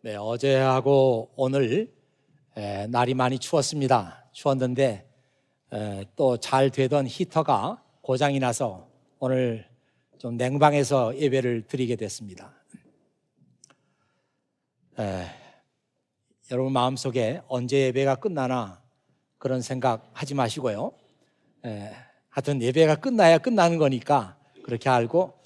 네, 어제하고 오늘 날이 많이 추웠습니다. 추웠는데 또 잘 되던 히터가 고장이 나서 오늘 좀 냉방해서 예배를 드리게 됐습니다. 여러분 마음속에 언제 예배가 끝나나 그런 생각 하지 마시고요. 하여튼 예배가 끝나야 끝나는 거니까 그렇게 알고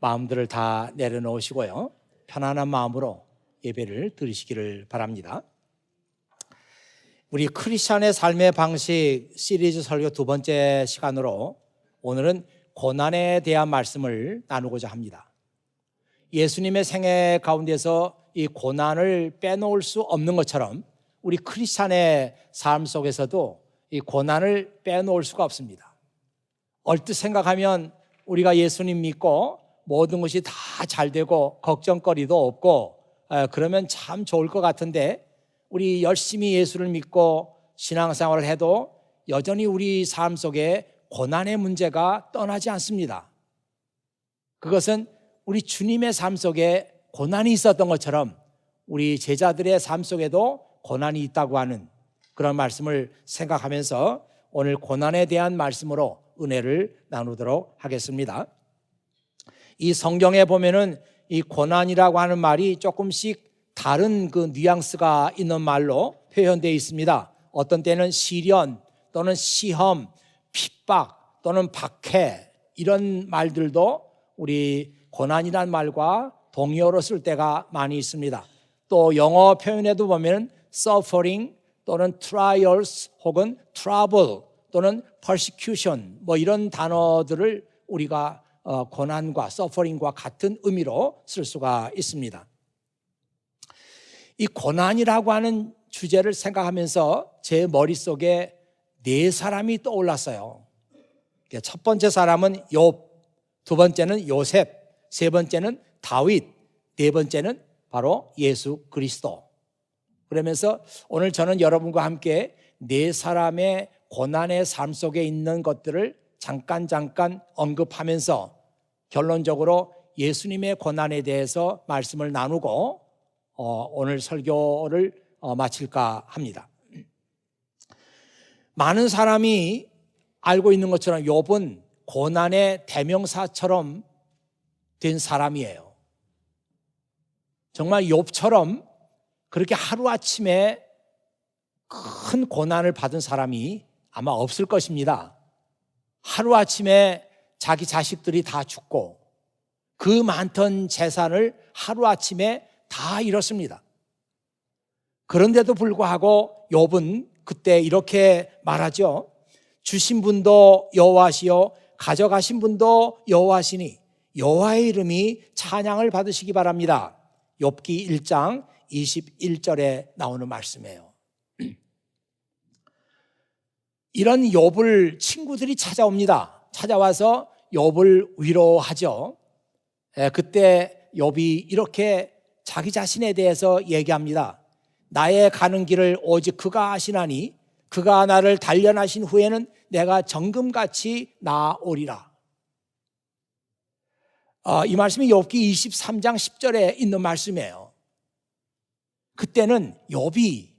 마음들을 다 내려놓으시고요. 편안한 마음으로 예배를 드리시기를 바랍니다. 우리 크리스천의 삶의 방식 시리즈 설교 두 번째 시간으로 오늘은 고난에 대한 말씀을 나누고자 합니다. 예수님의 생애 가운데서 이 고난을 빼놓을 수 없는 것처럼 우리 크리스천의 삶 속에서도 이 고난을 빼놓을 수가 없습니다. 얼뜻 생각하면 우리가 예수님 믿고 모든 것이 다 잘 되고 걱정거리도 없고 그러면 참 좋을 것 같은데 우리 열심히 예수를 믿고 신앙생활을 해도 여전히 우리 삶 속에 고난의 문제가 떠나지 않습니다. 그것은 우리 주님의 삶 속에 고난이 있었던 것처럼 우리 제자들의 삶 속에도 고난이 있다고 하는 그런 말씀을 생각하면서 오늘 고난에 대한 말씀으로 은혜를 나누도록 하겠습니다. 이 성경에 보면은 이 고난이라고 하는 말이 조금씩 다른 그 뉘앙스가 있는 말로 표현되어 있습니다. 어떤 때는 시련 또는 시험, 핍박 또는 박해 이런 말들도 우리 고난이라는 말과 동의어로 쓸 때가 많이 있습니다. 또 영어 표현에도 보면 suffering 또는 trials 혹은 trouble 또는 persecution 뭐 이런 단어들을 우리가 고난과 suffering과 같은 의미로 쓸 수가 있습니다. 이 고난이라고 하는 주제를 생각하면서 제 머릿속에 네 사람이 떠올랐어요. 첫 번째 사람은 욥, 두 번째는 요셉, 세 번째는 다윗, 네 번째는 바로 예수 그리스도. 그러면서 오늘 저는 여러분과 함께 네 사람의 고난의 삶 속에 있는 것들을 잠깐 언급하면서 결론적으로 예수님의 고난에 대해서 말씀을 나누고 오늘 설교를 마칠까 합니다. 많은 사람이 알고 있는 것처럼 욥은 고난의 대명사처럼 된 사람이에요. 정말 욥처럼 그렇게 하루아침에 큰 고난을 받은 사람이 아마 없을 것입니다. 하루아침에 자기 자식들이 다 죽고 그 많던 재산을 하루아침에 다 잃었습니다. 그런데도 불구하고 욥은 그때 이렇게 말하죠. 주신 분도 여호와시요 가져가신 분도 여호와시니 여호와의 이름이 찬양을 받으시기 바랍니다. 욥기 1장 21절에 나오는 말씀이에요. 이런 욥을 친구들이 찾아옵니다. 찾아와서 욥을 위로하죠. 그때 욥이 이렇게 자기 자신에 대해서 얘기합니다. 나의 가는 길을 오직 그가 아시나니 그가 나를 단련하신 후에는 내가 정금같이 나아오리라. 이 말씀이 욥기 23장 10절에 있는 말씀이에요. 그때는 욥이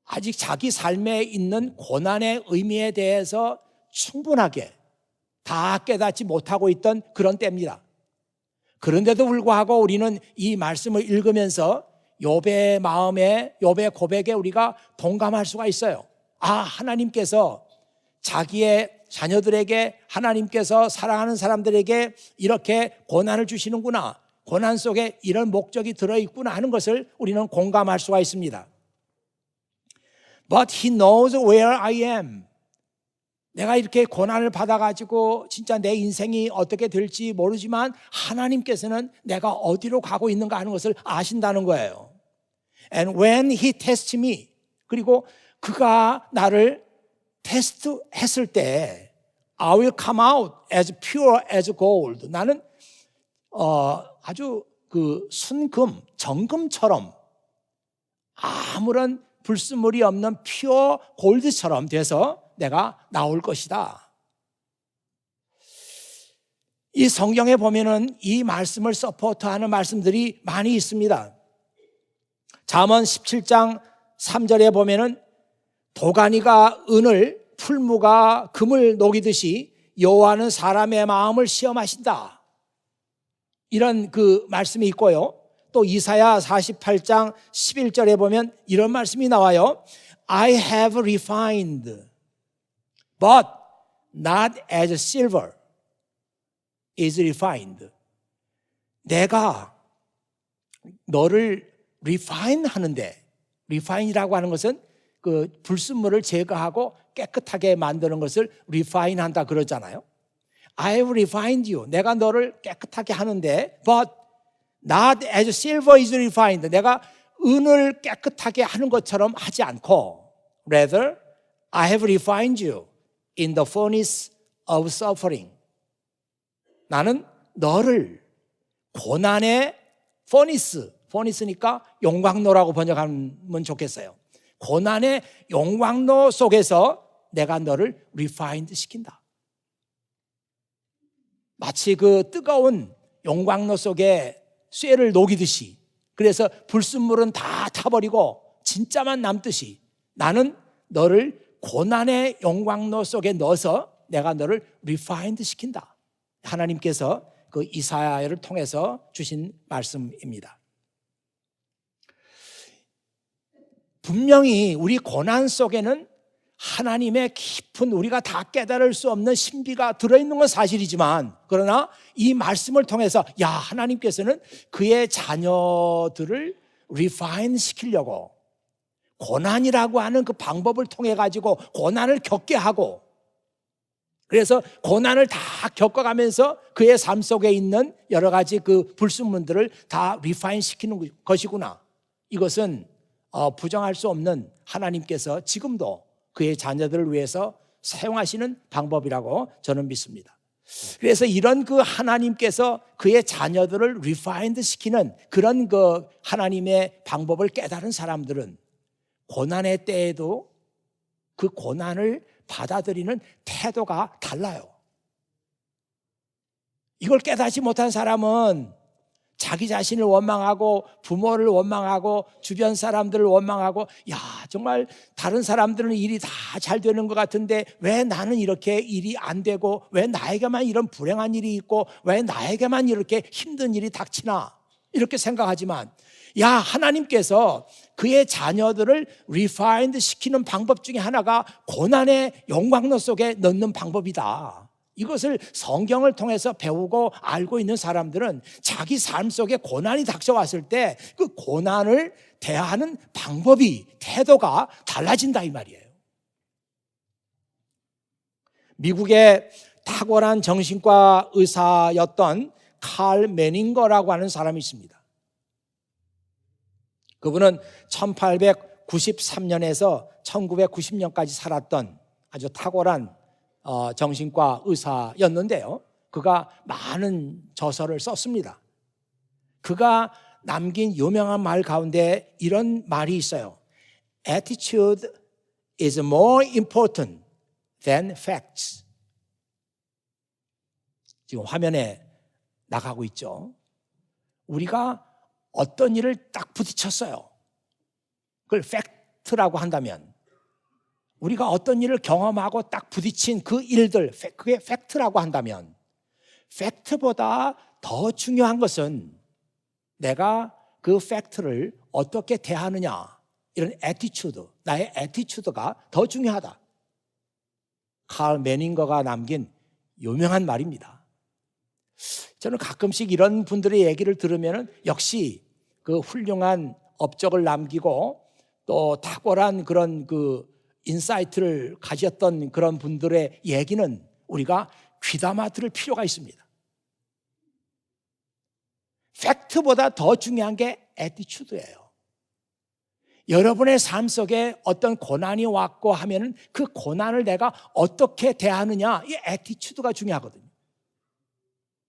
아직 자기 삶에 있는 고난의 의미에 대해서 충분하게 다 깨닫지 못하고 있던 그런 때입니다. 그런데도 불구하고 우리는 이 말씀을 읽으면서 욥의 마음에, 욥의 고백에 우리가 동감할 수가 있어요. 하나님께서 자기의 자녀들에게, 하나님께서 사랑하는 사람들에게 이렇게 고난을 주시는구나, 고난 속에 이런 목적이 들어있구나 하는 것을 우리는 공감할 수가 있습니다. But he knows where I am. 내가 이렇게 고난을 받아가지고 진짜 내 인생이 어떻게 될지 모르지만 하나님께서는 내가 어디로 가고 있는가 하는 것을 아신다는 거예요. And when he tests me, 그리고 그가 나를 테스트했을 때 I will come out as pure as gold. 나는 아주 그 순금, 정금처럼 아무런 불순물이 없는 퓨어 골드처럼 돼서 내가 나올 것이다. 이 성경에 보면은 이 말씀을 서포트하는 말씀들이 많이 있습니다. 잠언 17장 3절에 보면은 도가니가 은을, 풀무가 금을 녹이듯이 여호와는 사람의 마음을 시험하신다. 이런 그 말씀이 있고요. 또 이사야 48장 11절에 보면 이런 말씀이 나와요. I have refined, but not as silver is refined. 내가 너를 refine 하는데, refine이라고 하는 것은 그 불순물을 제거하고 깨끗하게 만드는 것을 refine 한다 그러잖아요. I have refined you. 내가 너를 깨끗하게 하는데, but not as silver is refined. 내가 은을 깨끗하게 하는 것처럼 하지 않고, rather, I have refined you in the furnace of suffering. 나는 너를 고난의 furnace니까 용광로라고 번역하면 좋겠어요. 고난의 용광로 속에서 내가 너를 refined 시킨다. 마치 그 뜨거운 용광로 속에 쇠를 녹이듯이, 그래서 불순물은 다 타버리고 진짜만 남듯이 나는 너를 고난의 용광로 속에 넣어서 내가 너를 refined 시킨다. 하나님께서 그 이사야를 통해서 주신 말씀입니다. 분명히 우리 고난 속에는 하나님의 깊은, 우리가 다 깨달을 수 없는 신비가 들어있는 건 사실이지만, 그러나 이 말씀을 통해서 하나님께서는 그의 자녀들을 refine 시키려고 고난이라고 하는 그 방법을 통해 가지고 고난을 겪게 하고, 그래서 고난을 다 겪어가면서 그의 삶 속에 있는 여러 가지 그 불순물들을 다 refine 시키는 것이구나. 이것은 부정할 수 없는 하나님께서 지금도 그의 자녀들을 위해서 사용하시는 방법이라고 저는 믿습니다. 그래서 이런 그 하나님께서 그의 자녀들을 refined 시키는 그런 그 하나님의 방법을 깨달은 사람들은 고난의 때에도 그 고난을 받아들이는 태도가 달라요. 이걸 깨닫지 못한 사람은 자기 자신을 원망하고 부모를 원망하고 주변 사람들을 원망하고, 정말 다른 사람들은 일이 다 잘 되는 것 같은데 왜 나는 이렇게 일이 안 되고, 왜 나에게만 이런 불행한 일이 있고, 왜 나에게만 이렇게 힘든 일이 닥치나, 이렇게 생각하지만 하나님께서 그의 자녀들을 refined 시키는 방법 중에 하나가 고난의 용광로 속에 넣는 방법이다. 이것을 성경을 통해서 배우고 알고 있는 사람들은 자기 삶 속에 고난이 닥쳐왔을 때 그 고난을 대하는 방법이, 태도가 달라진다 이 말이에요. 미국의 탁월한 정신과 의사였던 칼 매닝거라고 하는 사람이 있습니다. 그분은 1893년에서 1990년까지 살았던 아주 탁월한 정신과 의사였는데요. 그가 많은 저서를 썼습니다. 그가 남긴 유명한 말 가운데 이런 말이 있어요. Attitude is more important than facts. 지금 화면에 나가고 있죠. 우리가 어떤 일을 딱 부딪혔어요. 그걸 팩트라고 한다면, 우리가 어떤 일을 경험하고 딱 부딪힌 그 일들, 그게 팩트라고 한다면, 팩트보다 더 중요한 것은 내가 그 팩트를 어떻게 대하느냐, 이런 애티튜드, 나의 애티튜드가 더 중요하다. 칼 매닝거가 남긴 유명한 말입니다. 저는 가끔씩 이런 분들의 얘기를 들으면 역시 그 훌륭한 업적을 남기고 또 탁월한 그런 그 인사이트를 가졌던 그런 분들의 얘기는 우리가 귀담아 들을 필요가 있습니다. 팩트보다 더 중요한 게 애티튜드예요. 여러분의 삶 속에 어떤 고난이 왔고 하면은 그 고난을 내가 어떻게 대하느냐, 이 애티튜드가 중요하거든요.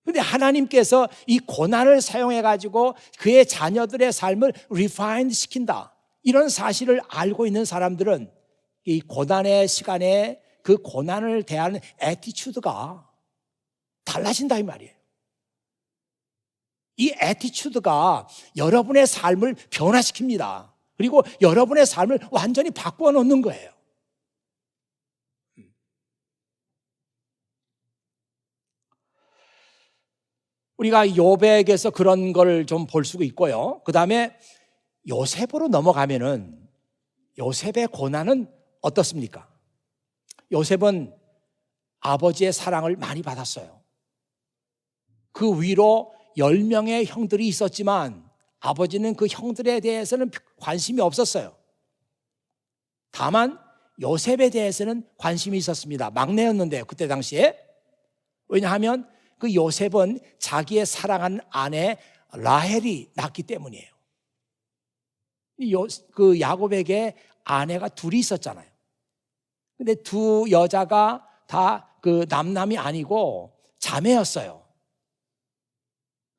그런데 하나님께서 이 고난을 사용해 가지고 그의 자녀들의 삶을 refined 시킨다, 이런 사실을 알고 있는 사람들은 이 고난의 시간에 그 고난을 대하는 애티튜드가 달라진다 이 말이에요. 이 애티튜드가 여러분의 삶을 변화시킵니다. 그리고 여러분의 삶을 완전히 바꾸어 놓는 거예요. 우리가 욥에게서 그런 걸 좀 볼 수가 있고요. 그 다음에 요셉으로 넘어가면은 요셉의 고난은 어떻습니까? 요셉은 아버지의 사랑을 많이 받았어요. 그 위로 10명의 형들이 있었지만 아버지는 그 형들에 대해서는 관심이 없었어요. 다만 요셉에 대해서는 관심이 있었습니다. 막내였는데요, 그때 당시에. 왜냐하면 그 요셉은 자기의 사랑하는 아내 라헬이 낳기 때문이에요. 그 야곱에게 아내가 둘이 있었잖아요. 근데 두 여자가 다 그 남남이 아니고 자매였어요.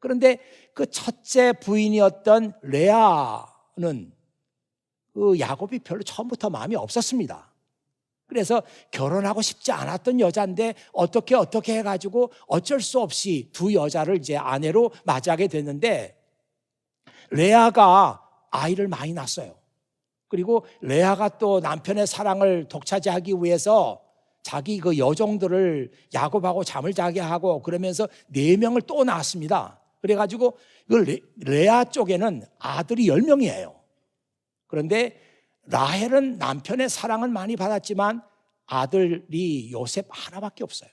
그런데 그 첫째 부인이었던 레아는 그 야곱이 별로 처음부터 마음이 없었습니다. 그래서 결혼하고 싶지 않았던 여자인데 어떻게 해가지고 어쩔 수 없이 두 여자를 이제 아내로 맞이하게 됐는데 레아가 아이를 많이 낳았어요. 그리고 레아가 또 남편의 사랑을 독차지하기 위해서 자기 그 여종들을 야곱하고 잠을 자게 하고 그러면서 4명을 또 낳았습니다. 그래가지고 그 레아 쪽에는 아들이 10명이에요. 그런데 라헬은 남편의 사랑을 많이 받았지만 아들이 요셉 하나밖에 없어요.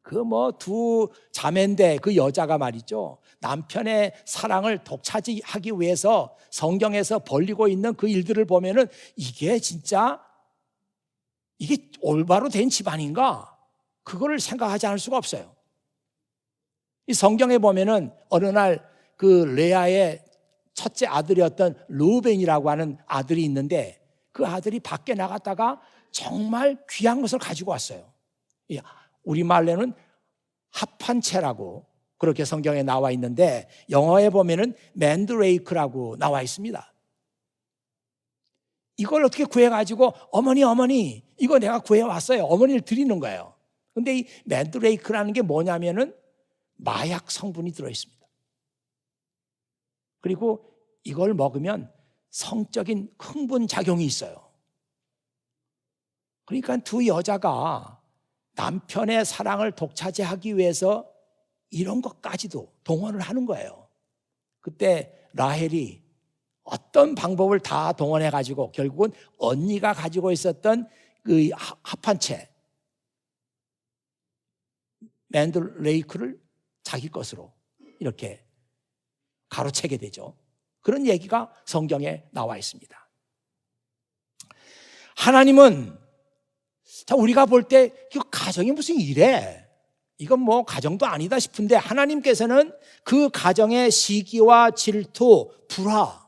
그 두 자매인데 그 여자가 말이죠, 남편의 사랑을 독차지하기 위해서 성경에서 벌이고 있는 그 일들을 보면은 이게 진짜 이게 올바로 된 집안인가? 그거를 생각하지 않을 수가 없어요. 이 성경에 보면은 어느 날 그 레아의 첫째 아들이었던 르우벤이라고 하는 아들이 있는데 그 아들이 밖에 나갔다가 정말 귀한 것을 가지고 왔어요. 우리말로는 합판체라고 그렇게 성경에 나와 있는데 영어에 보면은 맨드레이크라고 나와 있습니다. 이걸 어떻게 구해가지고 어머니 이거 내가 구해왔어요. 어머니를 드리는 거예요. 근데 이 맨드레이크라는 게 뭐냐면은 마약 성분이 들어있습니다. 그리고 이걸 먹으면 성적인 흥분작용이 있어요. 그러니까 두 여자가 남편의 사랑을 독차지하기 위해서 이런 것까지도 동원을 하는 거예요. 그때 라헬이 어떤 방법을 다 동원해가지고 결국은 언니가 가지고 있었던 그 합판체 맨드레이크를 자기 것으로 이렇게 가로채게 되죠. 그런 얘기가 성경에 나와 있습니다. 하나님은 우리가 볼 때 이거 가정이 무슨 이래? 이건 가정도 아니다 싶은데 하나님께서는 그 가정의 시기와 질투, 불화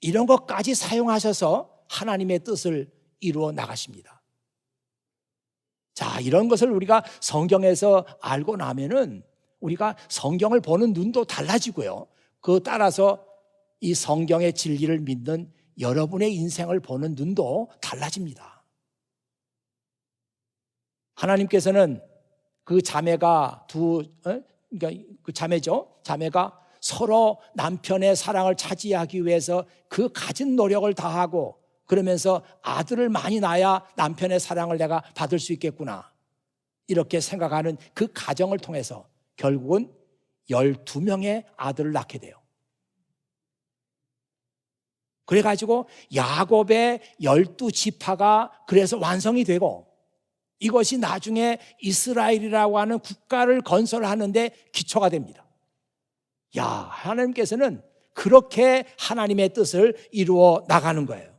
이런 것까지 사용하셔서 하나님의 뜻을 이루어 나가십니다. 자, 이런 것을 우리가 성경에서 알고 나면은 우리가 성경을 보는 눈도 달라지고요. 그 따라서 이 성경의 진리를 믿는 여러분의 인생을 보는 눈도 달라집니다. 하나님께서는 그 자매가 그러니까 그 자매죠. 자매가 서로 남편의 사랑을 차지하기 위해서 그 가진 노력을 다하고 그러면서 아들을 많이 낳아야 남편의 사랑을 내가 받을 수 있겠구나. 이렇게 생각하는 그 가정을 통해서 결국은 12명의 아들을 낳게 돼요. 그래가지고 야곱의 12지파가 그래서 완성이 되고 이것이 나중에 이스라엘이라고 하는 국가를 건설하는데 기초가 됩니다. 하나님께서는 그렇게 하나님의 뜻을 이루어 나가는 거예요.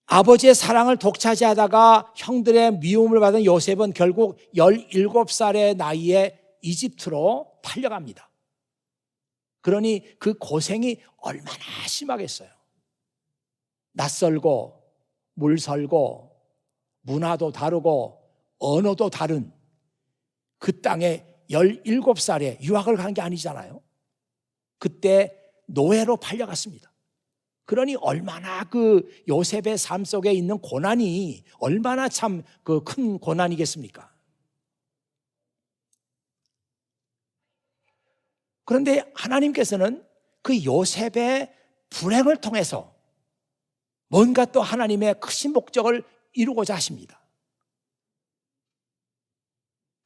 아버지의 사랑을 독차지하다가 형들의 미움을 받은 요셉은 결국 17살의 나이에 이집트로 팔려갑니다. 그러니 그 고생이 얼마나 심하겠어요. 낯설고 물설고 문화도 다르고 언어도 다른 그 땅에 17살에 유학을 간 게 아니잖아요. 그때 노예로 팔려갔습니다. 그러니 얼마나 그 요셉의 삶 속에 있는 고난이 얼마나 참 그 큰 고난이겠습니까? 그런데 하나님께서는 그 요셉의 불행을 통해서 뭔가 또 하나님의 크신 목적을 이루고자 하십니다.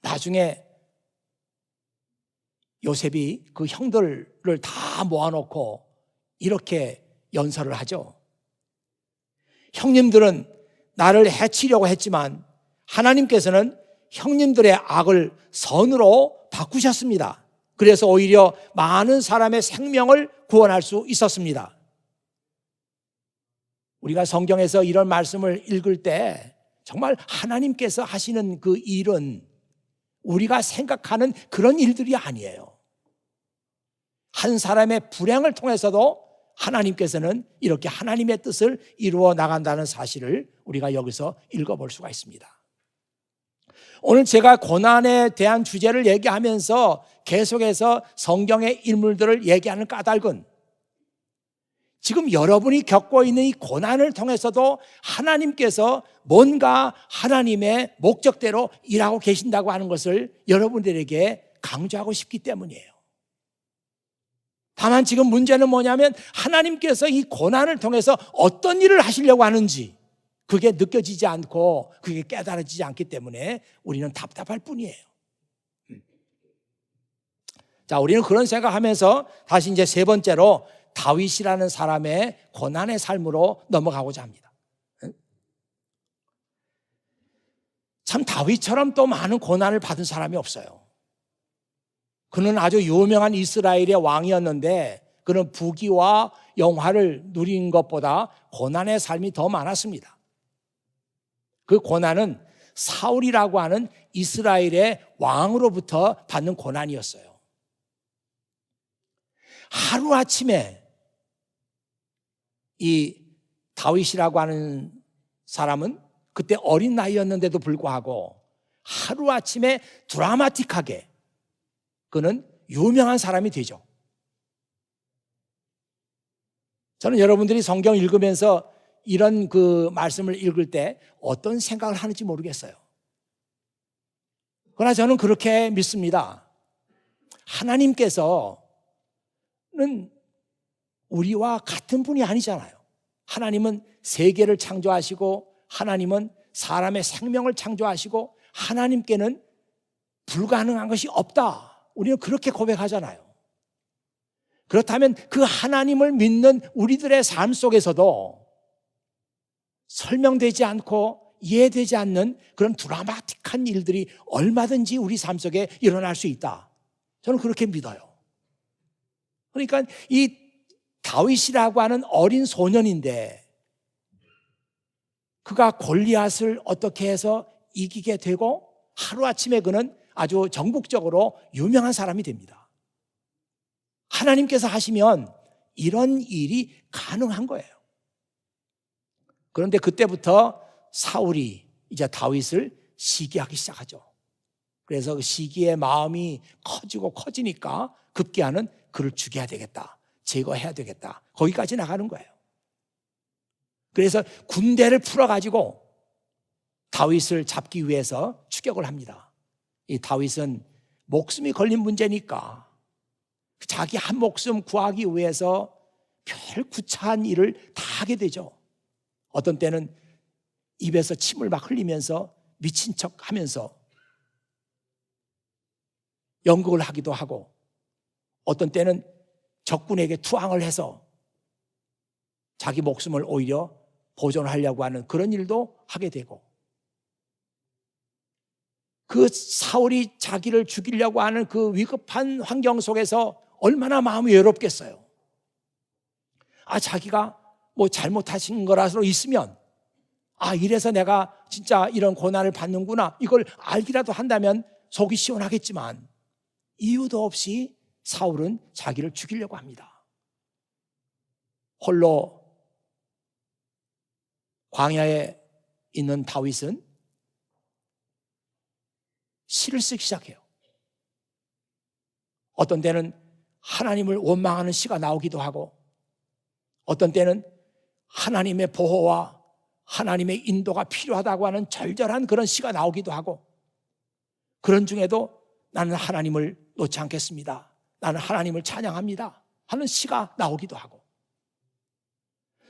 나중에 요셉이 그 형들을 다 모아놓고 이렇게 연설을 하죠. 형님들은 나를 해치려고 했지만 하나님께서는 형님들의 악을 선으로 바꾸셨습니다. 그래서 오히려 많은 사람의 생명을 구원할 수 있었습니다. 우리가 성경에서 이런 말씀을 읽을 때 정말 하나님께서 하시는 그 일은 우리가 생각하는 그런 일들이 아니에요. 한 사람의 불행을 통해서도 하나님께서는 이렇게 하나님의 뜻을 이루어 나간다는 사실을 우리가 여기서 읽어볼 수가 있습니다. 오늘 제가 고난에 대한 주제를 얘기하면서 계속해서 성경의 인물들을 얘기하는 까닭은 지금 여러분이 겪고 있는 이 고난을 통해서도 하나님께서 뭔가 하나님의 목적대로 일하고 계신다고 하는 것을 여러분들에게 강조하고 싶기 때문이에요. 다만 지금 문제는 뭐냐면 하나님께서 이 고난을 통해서 어떤 일을 하시려고 하는지 그게 느껴지지 않고 그게 깨달아지지 않기 때문에 우리는 답답할 뿐이에요. 자, 우리는 그런 생각하면서 다시 이제 세 번째로 다윗이라는 사람의 고난의 삶으로 넘어가고자 합니다. 참 다윗처럼 또 많은 고난을 받은 사람이 없어요. 그는 아주 유명한 이스라엘의 왕이었는데 그는 부귀와 영화를 누린 것보다 고난의 삶이 더 많았습니다. 그 고난은 사울이라고 하는 이스라엘의 왕으로부터 받는 고난이었어요. 하루아침에 이 다윗이라고 하는 사람은 그때 어린 나이였는데도 불구하고 하루아침에 드라마틱하게 그는 유명한 사람이 되죠. 저는 여러분들이 성경 읽으면서 이런 그 말씀을 읽을 때 어떤 생각을 하는지 모르겠어요. 그러나 저는 그렇게 믿습니다. 하나님께서는 우리와 같은 분이 아니잖아요. 하나님은 세계를 창조하시고 하나님은 사람의 생명을 창조하시고 하나님께는 불가능한 것이 없다. 우리는 그렇게 고백하잖아요. 그렇다면 그 하나님을 믿는 우리들의 삶 속에서도 설명되지 않고 이해되지 않는 그런 드라마틱한 일들이 얼마든지 우리 삶 속에 일어날 수 있다. 저는 그렇게 믿어요. 그러니까 이 다윗이라고 하는 어린 소년인데 그가 골리앗을 어떻게 해서 이기게 되고 하루아침에 그는 아주 전국적으로 유명한 사람이 됩니다. 하나님께서 하시면 이런 일이 가능한 거예요. 그런데 그때부터 사울이 이제 다윗을 시기하기 시작하죠. 그래서 그 시기의 마음이 커지고 커지니까 급기야는 그를 죽여야 되겠다, 제거해야 되겠다, 거기까지 나가는 거예요. 그래서 군대를 풀어가지고 다윗을 잡기 위해서 추격을 합니다. 이 다윗은 목숨이 걸린 문제니까 자기 한 목숨 구하기 위해서 별 구차한 일을 다 하게 되죠. 어떤 때는 입에서 침을 막 흘리면서 미친 척 하면서 연극을 하기도 하고 어떤 때는 적군에게 투항을 해서 자기 목숨을 오히려 보존하려고 하는 그런 일도 하게 되고 그 사울이 자기를 죽이려고 하는 그 위급한 환경 속에서 얼마나 마음이 외롭겠어요. 자기가 뭐 잘못하신 거라서 있으면 이래서 내가 진짜 이런 고난을 받는구나 이걸 알기라도 한다면 속이 시원하겠지만 이유도 없이 사울은 자기를 죽이려고 합니다. 홀로 광야에 있는 다윗은 시를 쓰기 시작해요. 어떤 때는 하나님을 원망하는 시가 나오기도 하고 어떤 때는 하나님의 보호와 하나님의 인도가 필요하다고 하는 절절한 그런 시가 나오기도 하고, 그런 중에도 나는 하나님을 놓지 않겠습니다, 나는 하나님을 찬양합니다 하는 시가 나오기도 하고,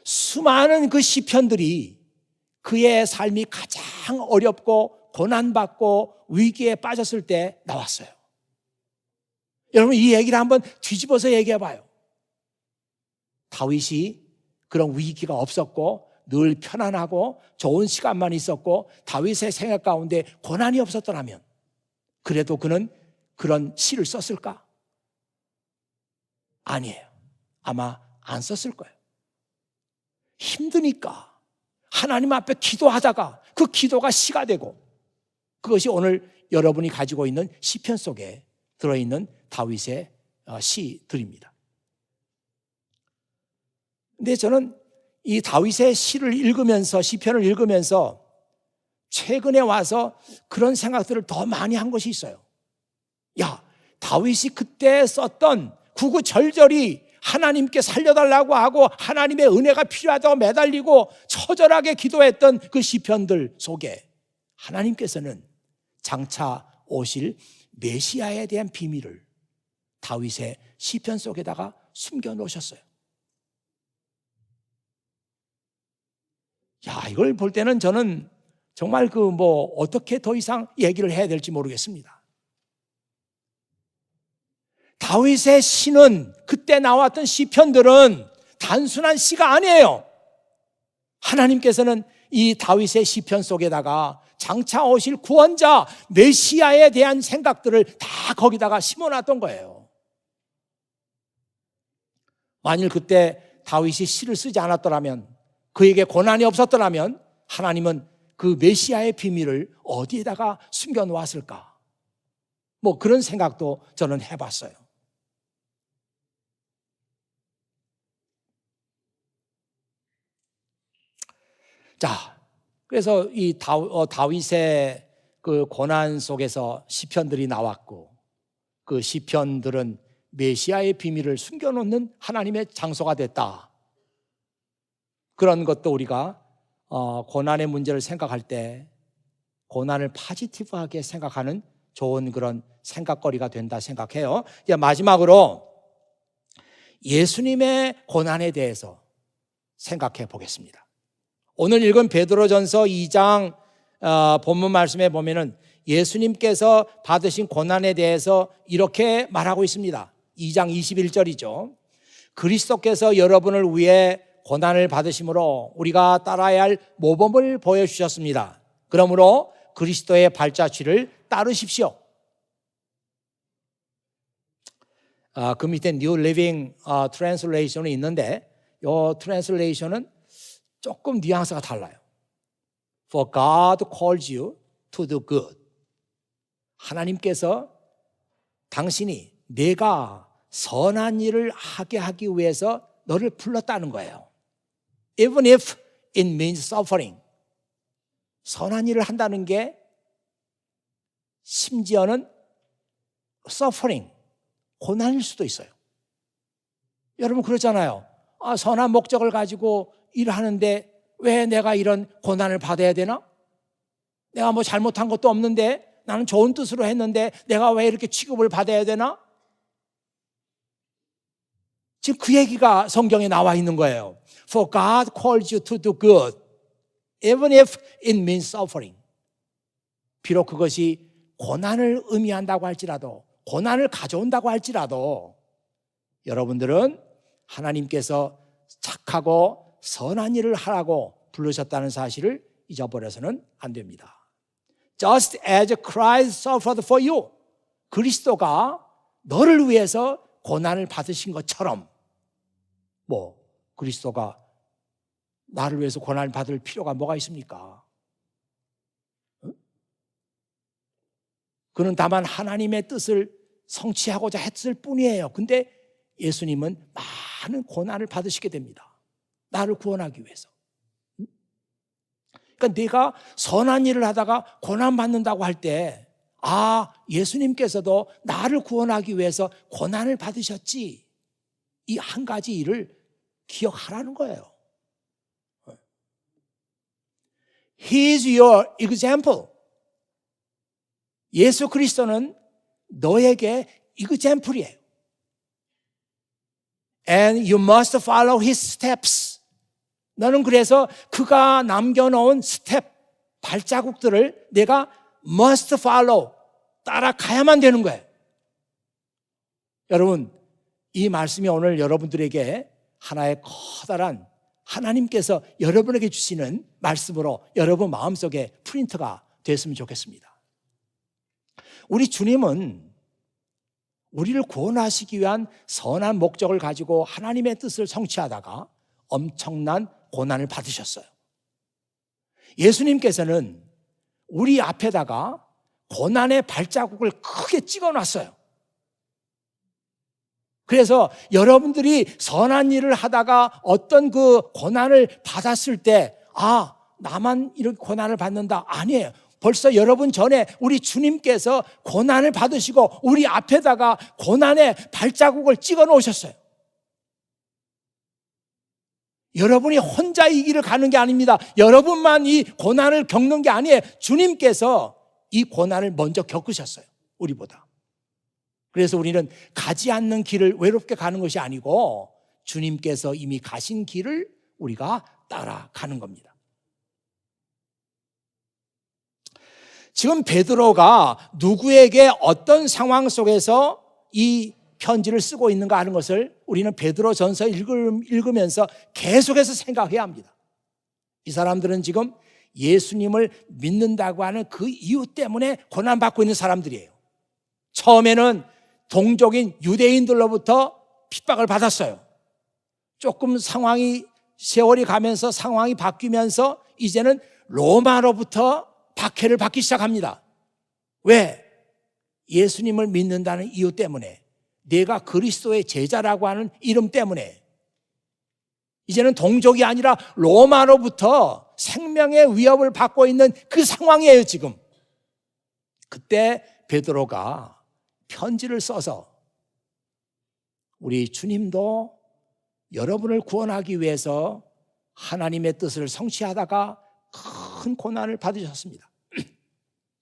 수많은 그 시편들이 그의 삶이 가장 어렵고 고난받고 위기에 빠졌을 때 나왔어요. 여러분, 이 얘기를 한번 뒤집어서 얘기해 봐요. 다윗이 그런 위기가 없었고 늘 편안하고 좋은 시간만 있었고 다윗의 생각 가운데 고난이 없었더라면 그래도 그는 그런 시를 썼을까? 아니에요. 아마 안 썼을 거예요. 힘드니까 하나님 앞에 기도하다가 그 기도가 시가 되고, 그것이 오늘 여러분이 가지고 있는 시편 속에 들어있는 다윗의 시들입니다. 근데 저는 이 다윗의 시를 읽으면서, 시편을 읽으면서 최근에 와서 그런 생각들을 더 많이 한 것이 있어요. 야, 다윗이 그때 썼던 구구절절히 하나님께 살려달라고 하고 하나님의 은혜가 필요하다고 매달리고 처절하게 기도했던 그 시편들 속에 하나님께서는 장차 오실 메시아에 대한 비밀을 다윗의 시편 속에다가 숨겨 놓으셨어요. 야, 이걸 볼 때는 저는 정말 어떻게 더 이상 얘기를 해야 될지 모르겠습니다. 다윗의 시는, 그때 나왔던 시편들은 단순한 시가 아니에요. 하나님께서는 이 다윗의 시편 속에다가 장차 오실 구원자 메시아에 대한 생각들을 다 거기다가 심어놨던 거예요. 만일 그때 다윗이 시를 쓰지 않았더라면, 그에게 고난이 없었더라면 하나님은 그 메시아의 비밀을 어디에다가 숨겨놓았을까? 그런 생각도 저는 해봤어요. 자, 그래서 이 다윗의 그 고난 속에서 시편들이 나왔고, 그 시편들은 메시아의 비밀을 숨겨놓는 하나님의 장소가 됐다. 그런 것도 우리가 고난의 문제를 생각할 때 고난을 포지티브하게 생각하는 좋은 그런 생각거리가 된다 생각해요. 이제 마지막으로 예수님의 고난에 대해서 생각해 보겠습니다. 오늘 읽은 베드로전서 2장 본문 말씀에 보면은 예수님께서 받으신 고난에 대해서 이렇게 말하고 있습니다. 2장 21절이죠. 그리스도께서 여러분을 위해 고난을 받으심으로 우리가 따라야 할 모범을 보여주셨습니다. 그러므로 그리스도의 발자취를 따르십시오. 그 밑에 New Living Translation이 있는데, 이 트랜슬레이션은 조금 뉘앙스가 달라요. For God calls you to do good. 하나님께서 당신이 내가 선한 일을 하게 하기 위해서 너를 불렀다는 거예요. Even if it means suffering. 선한 일을 한다는 게 심지어는 suffering, 고난일 수도 있어요. 여러분 그렇잖아요. 선한 목적을 가지고 일하는데 왜 내가 이런 고난을 받아야 되나? 내가 잘못한 것도 없는데, 나는 좋은 뜻으로 했는데 내가 왜 이렇게 취급을 받아야 되나? 지금 그 얘기가 성경에 나와 있는 거예요. For God calls you to do good, even if it means suffering. 비록 그것이 고난을 의미한다고 할지라도, 고난을 가져온다고 할지라도, 여러분들은 하나님께서 착하고 선한 일을 하라고 부르셨다는 사실을 잊어버려서는 안 됩니다. Just as Christ suffered for you. 그리스도가 너를 위해서 고난을 받으신 것처럼, 그리스도가 나를 위해서 고난을 받을 필요가 뭐가 있습니까? 그는 다만 하나님의 뜻을 성취하고자 했을 뿐이에요. 근데 예수님은 많은 고난을 받으시게 됩니다. 나를 구원하기 위해서. 그러니까 내가 선한 일을 하다가 고난받는다고 할 때, 예수님께서도 나를 구원하기 위해서 고난을 받으셨지. 이 한 가지 일을 기억하라는 거예요. He is your example. 예수 그리스도는 너에게 example이에요. And you must follow his steps. 너는 그래서 그가 남겨놓은 스텝, 발자국들을 내가 must follow, 따라가야만 되는 거예요. 여러분, 이 말씀이 오늘 여러분들에게 하나의 커다란 하나님께서 여러분에게 주시는 말씀으로 여러분 마음속에 프린트가 됐으면 좋겠습니다. 우리 주님은 우리를 구원하시기 위한 선한 목적을 가지고 하나님의 뜻을 성취하다가 엄청난 고난을 받으셨어요. 예수님께서는 우리 앞에다가 고난의 발자국을 크게 찍어놨어요. 그래서 여러분들이 선한 일을 하다가 어떤 그 고난을 받았을 때, 아, 나만 이렇게 고난을 받는다. 아니에요. 벌써 여러분 전에 우리 주님께서 고난을 받으시고 우리 앞에다가 고난의 발자국을 찍어 놓으셨어요. 여러분이 혼자 이 길을 가는 게 아닙니다. 여러분만 이 고난을 겪는 게 아니에요. 주님께서 이 고난을 먼저 겪으셨어요. 우리보다. 그래서 우리는 가지 않는 길을 외롭게 가는 것이 아니고 주님께서 이미 가신 길을 우리가 따라가는 겁니다. 지금 베드로가 누구에게 어떤 상황 속에서 이 편지를 쓰고 있는가 하는 것을 우리는 베드로전서 읽으면서 계속해서 생각해야 합니다. 이 사람들은 지금 예수님을 믿는다고 하는 그 이유 때문에 고난받고 있는 사람들이에요. 처음에는 동족인 유대인들로부터 핍박을 받았어요. 조금 세월이 가면서 상황이 바뀌면서 이제는 로마로부터 박해를 받기 시작합니다. 왜? 예수님을 믿는다는 이유 때문에, 내가 그리스도의 제자라고 하는 이름 때문에. 이제는 동족이 아니라 로마로부터 생명의 위협을 받고 있는 그 상황이에요, 지금. 그때 베드로가 편지를 써서 우리 주님도 여러분을 구원하기 위해서 하나님의 뜻을 성취하다가 큰 고난을 받으셨습니다.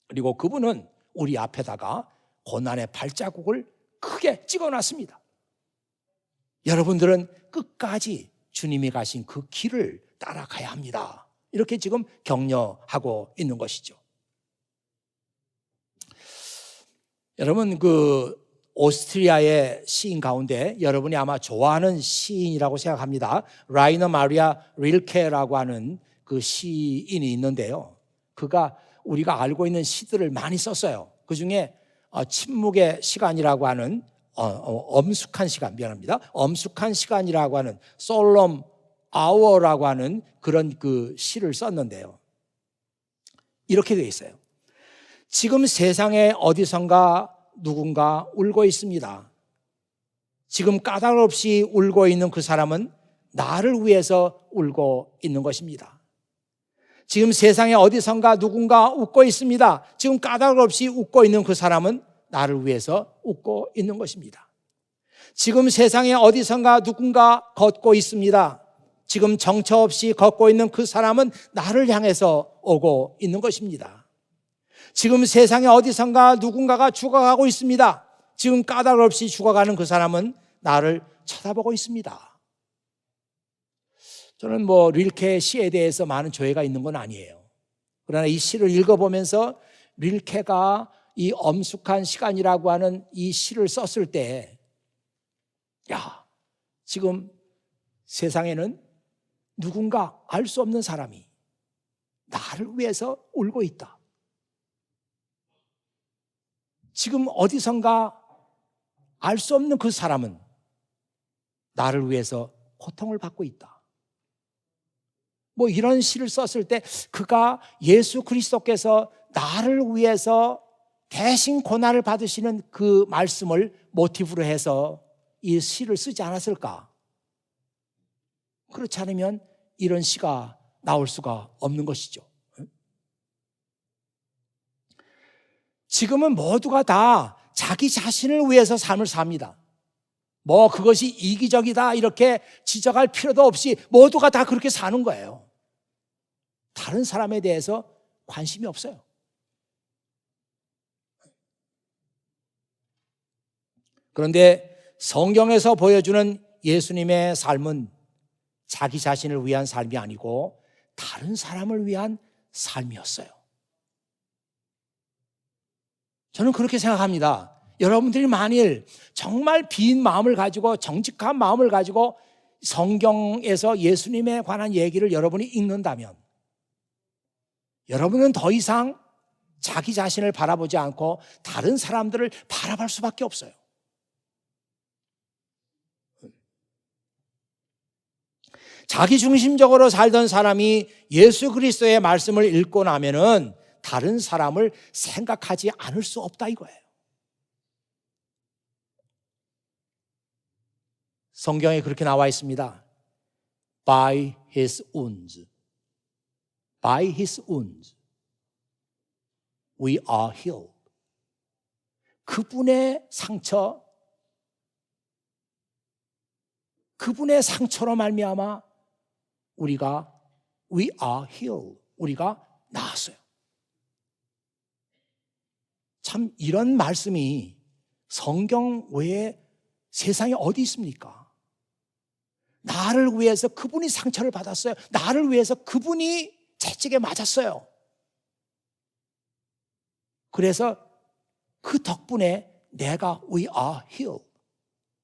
그리고 그분은 우리 앞에다가 고난의 발자국을 크게 찍어놨습니다. 여러분들은 끝까지 주님이 가신 그 길을 따라가야 합니다. 이렇게 지금 격려하고 있는 것이죠. 여러분, 오스트리아의 시인 가운데 여러분이 아마 좋아하는 시인이라고 생각합니다. 라이너 마리아 릴케라고 하는 그 시인이 있는데요. 그가 우리가 알고 있는 시들을 많이 썼어요. 그 중에 침묵의 시간이라고 하는 엄숙한 시간, 미안합니다. 엄숙한 시간이라고 하는 솔롬 아워라고 하는 그런 그 시를 썼는데요. 이렇게 되어 있어요. 지금 세상에 어디선가 누군가 울고 있습니다. 지금 까닭 없이 울고 있는 그 사람은 나를 위해서 울고 있는 것입니다. 지금 세상에 어디선가 누군가 웃고 있습니다. 지금 까닭 없이 웃고 있는 그 사람은 나를 위해서 웃고 있는 것입니다. 지금 세상에 어디선가 누군가 걷고 있습니다. 지금 정처 없이 걷고 있는 그 사람은 나를 향해서 오고 있는 것입니다. 지금 세상에 어디선가 누군가가 죽어가고 있습니다. 지금 까닭 없이 죽어가는 그 사람은 나를 쳐다보고 있습니다. 저는 릴케의 시에 대해서 많은 조예가 있는 건 아니에요. 그러나 이 시를 읽어보면서 릴케가 이 엄숙한 시간이라고 하는 이 시를 썼을 때, 지금 세상에는 누군가 알 수 없는 사람이 나를 위해서 울고 있다. 지금 어디선가 알 수 없는 그 사람은 나를 위해서 고통을 받고 있다. 이런 시를 썼을 때 그가 예수 그리스도께서 나를 위해서 대신 고난을 받으시는 그 말씀을 모티브로 해서 이 시를 쓰지 않았을까? 그렇지 않으면 이런 시가 나올 수가 없는 것이죠. 지금은 모두가 다 자기 자신을 위해서 삶을 삽니다. 뭐 그것이 이기적이다 이렇게 지적할 필요도 없이 모두가 다 그렇게 사는 거예요. 다른 사람에 대해서 관심이 없어요. 그런데 성경에서 보여주는 예수님의 삶은 자기 자신을 위한 삶이 아니고 다른 사람을 위한 삶이었어요. 저는 그렇게 생각합니다. 여러분들이 만일 정말 빈 마음을 가지고 정직한 마음을 가지고 성경에서 예수님에 관한 얘기를 여러분이 읽는다면 여러분은 더 이상 자기 자신을 바라보지 않고 다른 사람들을 바라볼 수밖에 없어요. 자기중심적으로 살던 사람이 예수 그리스도의 말씀을 읽고 나면은 다른 사람을 생각하지 않을 수 없다 이거예요. 성경에 그렇게 나와 있습니다. By his wounds, by his wounds, we are healed. 그분의 상처, 그분의 상처로 말미암아 우리가 we are healed, 우리가 나았어요. 참 이런 말씀이 성경 외에 세상에 어디 있습니까? 나를 위해서 그분이 상처를 받았어요. 나를 위해서 그분이 채찍에 맞았어요. 그래서 그 덕분에 내가 we are healed,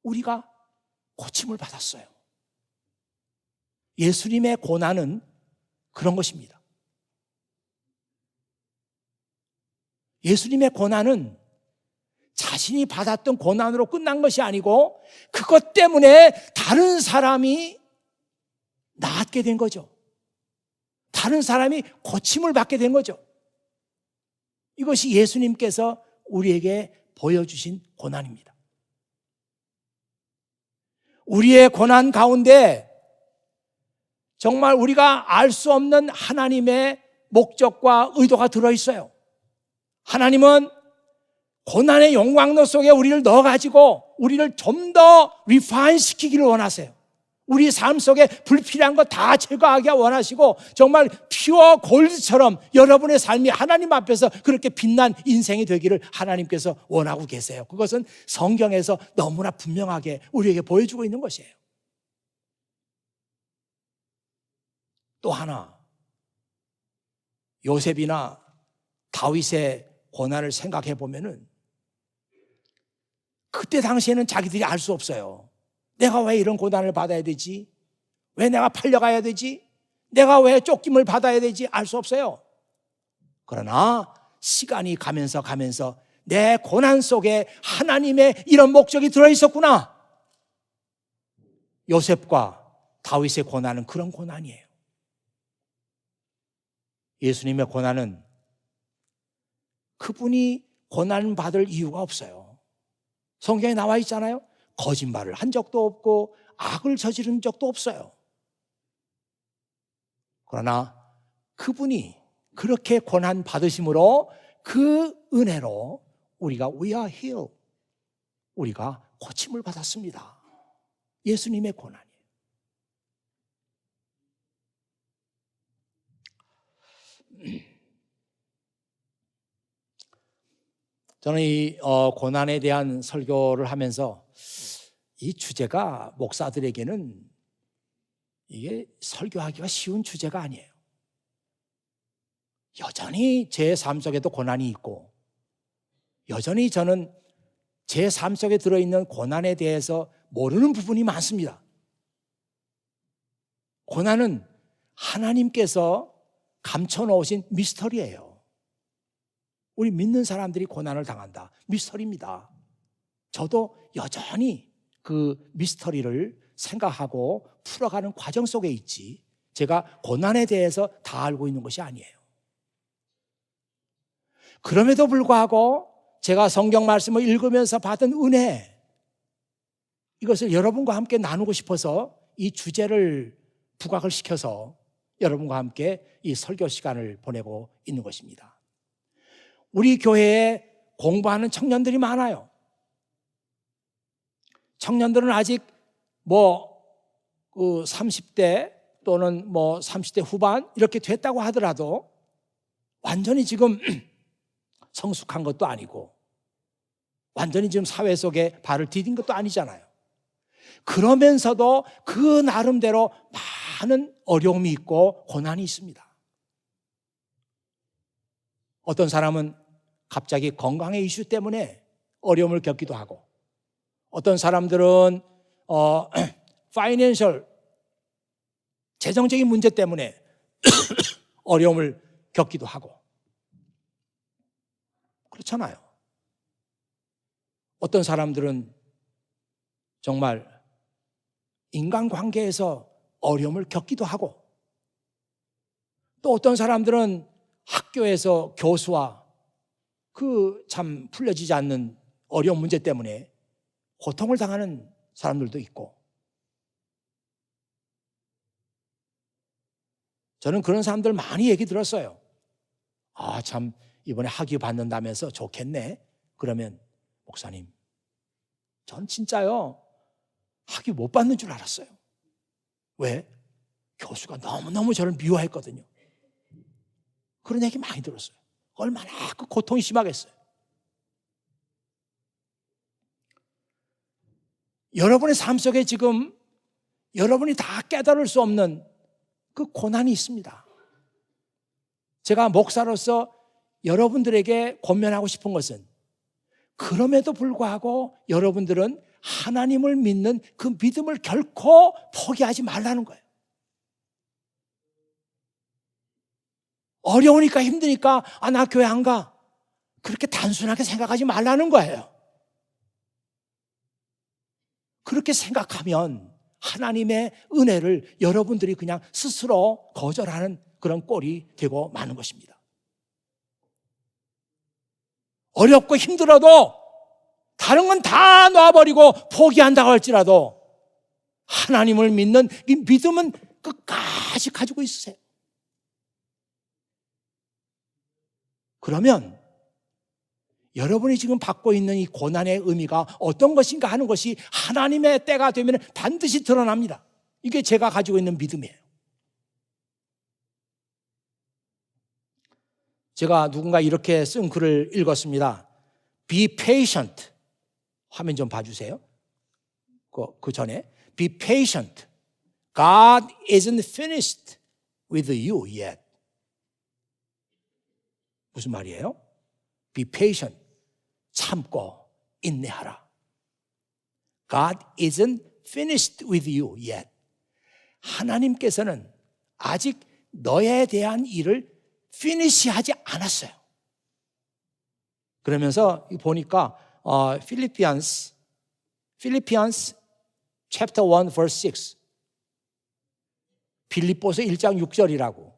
우리가 고침을 받았어요. 예수님의 고난은 그런 것입니다. 예수님의 고난은 자신이 받았던 고난으로 끝난 것이 아니고 그것 때문에 다른 사람이 낫게 된 거죠. 다른 사람이 고침을 받게 된 거죠. 이것이 예수님께서 우리에게 보여주신 고난입니다. 우리의 고난 가운데 정말 우리가 알 수 없는 하나님의 목적과 의도가 들어있어요. 하나님은 고난의 영광로 속에 우리를 넣어가지고 우리를 좀 더 리파인 시키기를 원하세요. 우리 삶 속에 불필요한 거 다 제거하기 원하시고 정말 퓨어 골드처럼 여러분의 삶이 하나님 앞에서 그렇게 빛난 인생이 되기를 하나님께서 원하고 계세요. 그것은 성경에서 너무나 분명하게 우리에게 보여주고 있는 것이에요. 또 하나, 요셉이나 다윗의 고난을 생각해 보면은 그때 당시에는 자기들이 알 수 없어요. 내가 왜 이런 고난을 받아야 되지? 왜 내가 팔려가야 되지? 내가 왜 쫓김을 받아야 되지? 알 수 없어요. 그러나 시간이 가면서 내 고난 속에 하나님의 이런 목적이 들어있었구나. 요셉과 다윗의 고난은 그런 고난이에요. 예수님의 고난은 그분이 고난 받을 이유가 없어요. 성경에 나와 있잖아요. 거짓말을 한 적도 없고 악을 저지른 적도 없어요. 그러나 그분이 그렇게 고난 받으심으로 그 은혜로 우리가 we are healed, 우리가 고침을 받았습니다. 예수님의 고난이에요. 저는 이 고난에 대한 설교를 하면서 이 주제가 목사들에게는 이게 설교하기가 쉬운 주제가 아니에요. 여전히 제 삶 속에도 고난이 있고 여전히 저는 제 삶 속에 들어있는 고난에 대해서 모르는 부분이 많습니다. 고난은 하나님께서 감춰놓으신 미스터리예요. 우리 믿는 사람들이 고난을 당한다. 미스터리입니다. 저도 여전히 그 미스터리를 생각하고 풀어가는 과정 속에 있지 제가 고난에 대해서 다 알고 있는 것이 아니에요. 그럼에도 불구하고 제가 성경 말씀을 읽으면서 받은 은혜, 이것을 여러분과 함께 나누고 싶어서 이 주제를 부각을 시켜서 여러분과 함께 이 설교 시간을 보내고 있는 것입니다. 우리 교회에 공부하는 청년들이 많아요. 청년들은 아직 그 30대 또는 30대 후반 이렇게 됐다고 하더라도 완전히 지금 성숙한 것도 아니고 완전히 지금 사회 속에 발을 디딘 것도 아니잖아요. 그러면서도 그 나름대로 많은 어려움이 있고 고난이 있습니다. 어떤 사람은 갑자기 건강의 이슈 때문에 어려움을 겪기도 하고, 어떤 사람들은 파이낸셜 재정적인 문제 때문에 어려움을 겪기도 하고 그렇잖아요. 어떤 사람들은 정말 인간관계에서 어려움을 겪기도 하고, 또 어떤 사람들은 학교에서 교수와 그 참 풀려지지 않는 어려운 문제 때문에 고통을 당하는 사람들도 있고, 저는 그런 사람들 많이 얘기 들었어요. 참 이번에 학위 받는다면서 좋겠네. 그러면 목사님, 전 진짜요 학위 못 받는 줄 알았어요. 왜? 교수가 너무너무 저를 미워했거든요. 그런 얘기 많이 들었어요. 얼마나 그 고통이 심하겠어요. 여러분의 삶 속에 지금 여러분이 다 깨달을 수 없는 그 고난이 있습니다. 제가 목사로서 여러분들에게 권면하고 싶은 것은, 그럼에도 불구하고 여러분들은 하나님을 믿는 그 믿음을 결코 포기하지 말라는 거예요. 어려우니까 힘드니까 나 교회 안 가, 그렇게 단순하게 생각하지 말라는 거예요. 그렇게 생각하면 하나님의 은혜를 여러분들이 그냥 스스로 거절하는 그런 꼴이 되고 마는 것입니다. 어렵고 힘들어도 다른 건 다 놔버리고 포기한다고 할지라도 하나님을 믿는 이 믿음은 끝까지 가지고 있으세요. 그러면 여러분이 지금 받고 있는 이 고난의 의미가 어떤 것인가 하는 것이 하나님의 때가 되면 반드시 드러납니다. 이게 제가 가지고 있는 믿음이에요. 제가 누군가 이렇게 쓴 글을 읽었습니다. Be patient. 화면 좀 봐주세요. 그 전에 Be patient. God isn't finished with you yet. 무슨 말이에요? Be patient. 참고 인내하라. God isn't finished with you yet. 하나님께서는 아직 너에 대한 일을 피니시하지 않았어요. 그러면서 보니까 필리피안스 chapter 1 verse 6, 빌립보서 1장 6절이라고.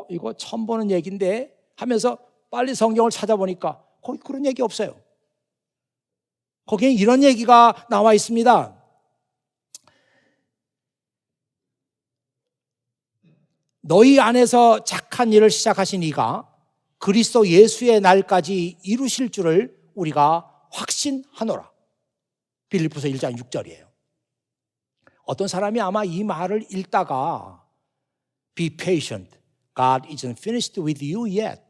이거 처음 보는 얘기인데 하면서 빨리 성경을 찾아보니까 거기 그런 얘기 없어요. 거기에 이런 얘기가 나와 있습니다. 너희 안에서 착한 일을 시작하신 이가 그리스도 예수의 날까지 이루실 줄을 우리가 확신하노라. 빌립보서 1장 6절이에요. 어떤 사람이 아마 이 말을 읽다가 Be patient, God isn't finished with you yet,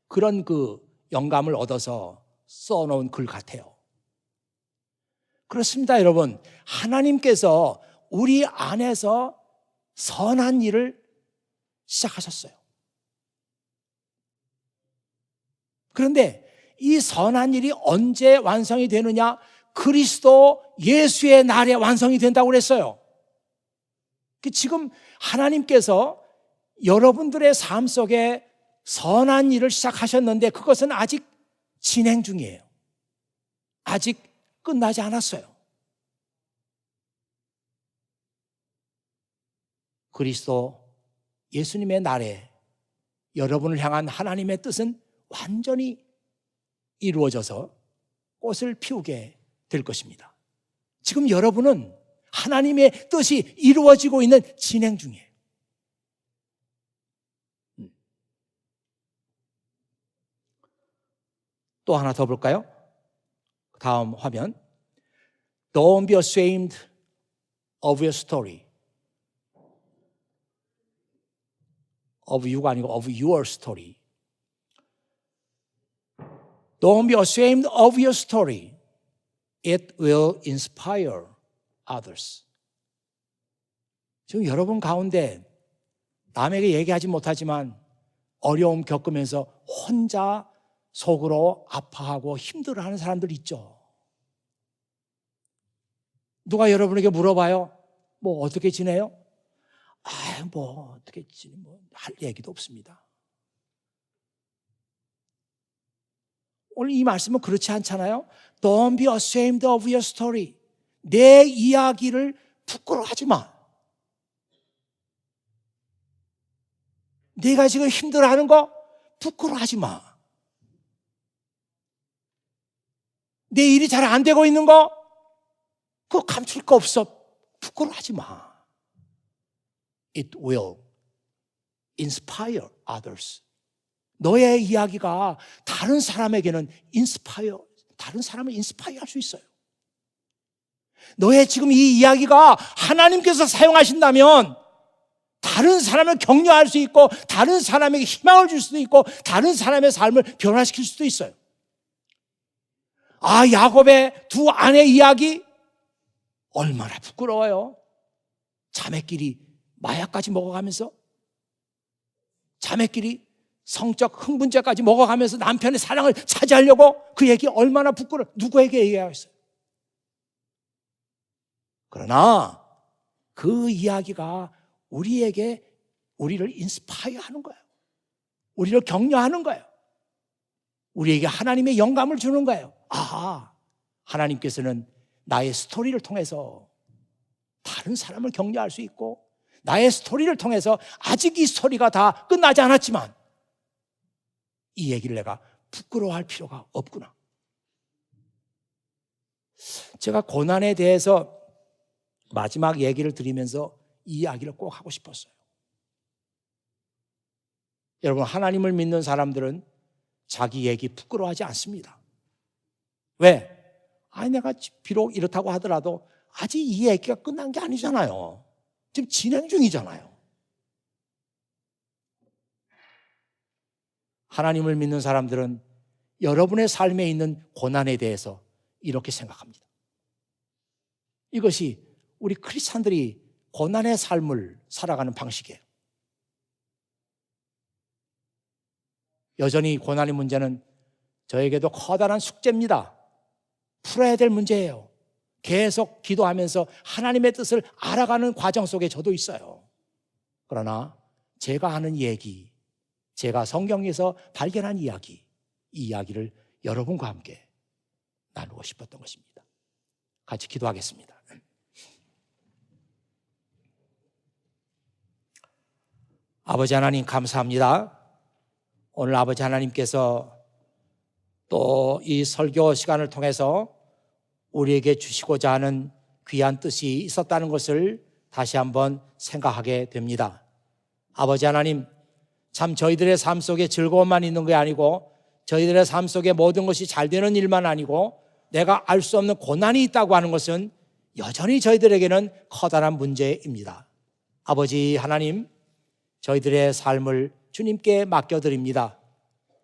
그런 그 영감을 얻어서 써놓은 글 같아요. 그렇습니다, 여러분. 하나님께서 우리 안에서 선한 일을 시작하셨어요. 그런데 이 선한 일이 언제 완성이 되느냐? 그리스도 예수의 날에 완성이 된다고 그랬어요. 지금 하나님께서 여러분들의 삶 속에 선한 일을 시작하셨는데 그것은 아직 진행 중이에요. 아직 끝나지 않았어요. 그리스도 예수님의 날에 여러분을 향한 하나님의 뜻은 완전히 이루어져서 꽃을 피우게 될 것입니다. 지금 여러분은 하나님의 뜻이 이루어지고 있는 진행 중이에요. 또 하나 더 볼까요? 다음 화면. Don't be ashamed of your story. of you가 아니고 of your story. Don't be ashamed of your story. It will inspire others. 지금 여러분 가운데 남에게 얘기하지 못하지만 어려움 겪으면서 혼자 속으로 아파하고 힘들어하는 사람들 있죠. 누가 여러분에게 물어봐요? 뭐 어떻게 지내요? 뭐 어떻게 지내? 뭐 할 얘기도 없습니다. 오늘 이 말씀은 그렇지 않잖아요. Don't be ashamed of your story. 내 이야기를 부끄러워하지 마. 네가 지금 힘들어하는 거 부끄러워하지 마. 내 일이 잘 안 되고 있는 거 그거 감출 거 없어. 부끄러워하지 마. It will inspire others. 너의 이야기가 다른 사람에게는 다른 사람을 인스파이어 할 수 있어요. 너의 지금 이 이야기가 하나님께서 사용하신다면 다른 사람을 격려할 수 있고 다른 사람에게 희망을 줄 수도 있고 다른 사람의 삶을 변화시킬 수도 있어요. 야곱의 두 아내 이야기 얼마나 부끄러워요. 자매끼리 마약까지 먹어가면서 자매끼리 성적 흥분제까지 먹어가면서 남편의 사랑을 차지하려고 그 얘기 얼마나 부끄러워. 누구에게 얘기하겠어요? 그러나 그 이야기가 우리를 인스파이어 하는 거예요. 우리를 격려하는 거예요. 우리에게 하나님의 영감을 주는 거예요. 하나님께서는 나의 스토리를 통해서 다른 사람을 격려할 수 있고 나의 스토리를 통해서 아직 이 스토리가 다 끝나지 않았지만 이 얘기를 내가 부끄러워할 필요가 없구나. 제가 고난에 대해서 마지막 얘기를 드리면서 이 이야기를 꼭 하고 싶었어요. 여러분, 하나님을 믿는 사람들은 자기 얘기 부끄러워하지 않습니다. 왜? 내가 비록 이렇다고 하더라도 아직 이 얘기가 끝난 게 아니잖아요. 지금 진행 중이잖아요. 하나님을 믿는 사람들은 여러분의 삶에 있는 고난에 대해서 이렇게 생각합니다. 이것이 우리 크리스찬들이 고난의 삶을 살아가는 방식이에요. 여전히 고난의 문제는 저에게도 커다란 숙제입니다. 풀어야 될 문제예요. 계속 기도하면서 하나님의 뜻을 알아가는 과정 속에 저도 있어요. 그러나 제가 하는 얘기, 제가 성경에서 발견한 이야기, 이 이야기를 여러분과 함께 나누고 싶었던 것입니다. 같이 기도하겠습니다. 아버지 하나님 감사합니다. 오늘 아버지 하나님께서 또 이 설교 시간을 통해서 우리에게 주시고자 하는 귀한 뜻이 있었다는 것을 다시 한번 생각하게 됩니다. 아버지 하나님, 참 저희들의 삶 속에 즐거움만 있는 게 아니고 저희들의 삶 속에 모든 것이 잘 되는 일만 아니고 내가 알 수 없는 고난이 있다고 하는 것은 여전히 저희들에게는 커다란 문제입니다. 아버지 하나님, 저희들의 삶을 주님께 맡겨드립니다.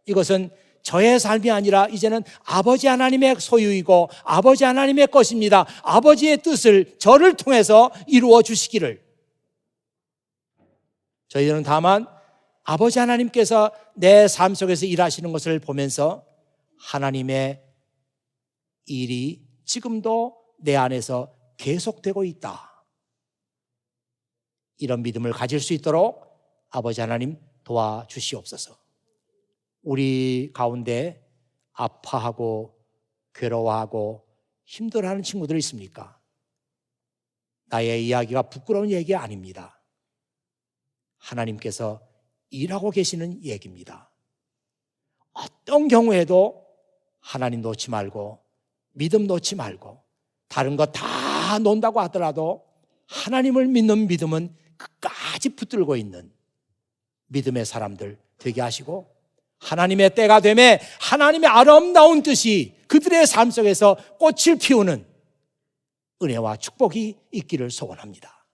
이것은 저의 삶이 아니라 이제는 아버지 하나님의 소유이고 아버지 하나님의 것입니다. 아버지의 뜻을 저를 통해서 이루어 주시기를. 저희들은 다만 아버지 하나님께서 내 삶 속에서 일하시는 것을 보면서 하나님의 일이 지금도 내 안에서 계속되고 있다. 이런 믿음을 가질 수 있도록 아버지 하나님 도와주시옵소서. 우리 가운데 아파하고 괴로워하고 힘들어하는 친구들 있습니까? 나의 이야기가 부끄러운 얘기 아닙니다. 하나님께서 일하고 계시는 얘기입니다. 어떤 경우에도 하나님 놓지 말고 믿음 놓지 말고 다른 거 다 놓는다고 하더라도 하나님을 믿는 믿음은 끝까지 붙들고 있는 믿음의 사람들 되게 하시고 하나님의 때가 되매 하나님의 아름다운 뜻이 그들의 삶 속에서 꽃을 피우는 은혜와 축복이 있기를 소원합니다.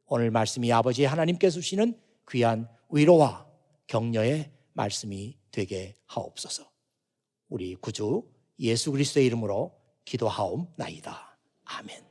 오늘 말씀이 아버지 하나님께서 주시는 귀한 위로와 격려의 말씀이 되게 하옵소서. 우리 구주 예수 그리스도의 이름으로 기도하옵나이다. 아멘.